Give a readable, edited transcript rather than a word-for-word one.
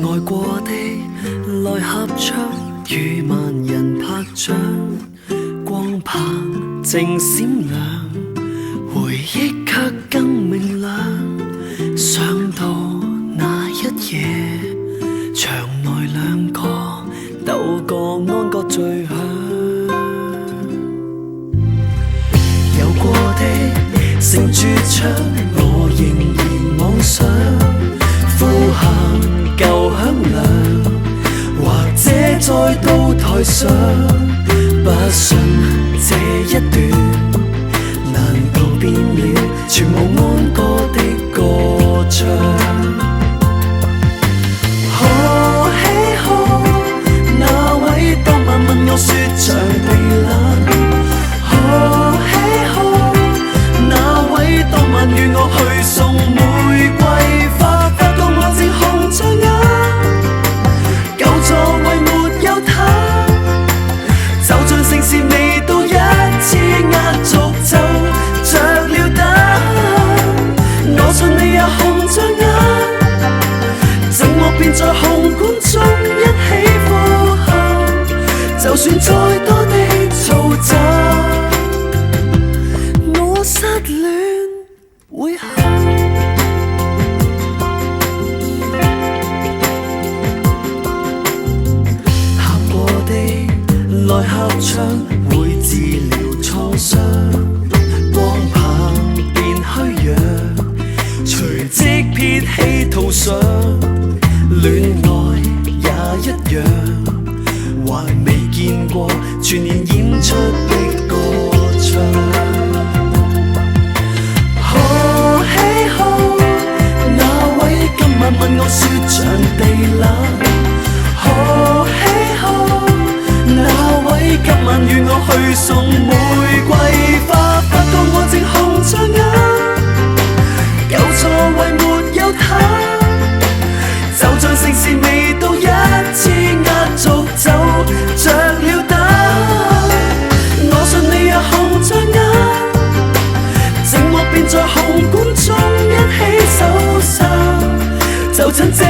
愛過的來合唱，與萬人拍掌，光棒正閃亮，回憶卻更明亮。想到那一夜，場內兩個鬥個安歌最響。有過的成駐唱，我仍然妄想呼喊舊響亮，或者再到台上，不信這一段難道變了全無安歌的歌唱？可喜可那位當晚問我說場地冷，可喜可那位當晚與我去送玫瑰花，發覺我正紅着眼，舊座位沒有他，就像盛事未到一次壓軸就着了燈。我信你也紅着眼，寂寞便在紅館中一起呼喊，就算再多的嘈雜，我失戀會喊。喊過的來合唱，會治療創傷，光棒變虛弱，隨即撇棄塗上，戀愛也一樣，還未見過全年演出的歌唱。可喜可那位今晚問我說場地冷，可喜可那位今晚與我去送玫瑰花，發覺我正紅着眼，舊座位沒有他，就像盛事未到一次壓軸就着了燈。我信你也紅着眼，寂寞便在紅館中一起走散，就趁這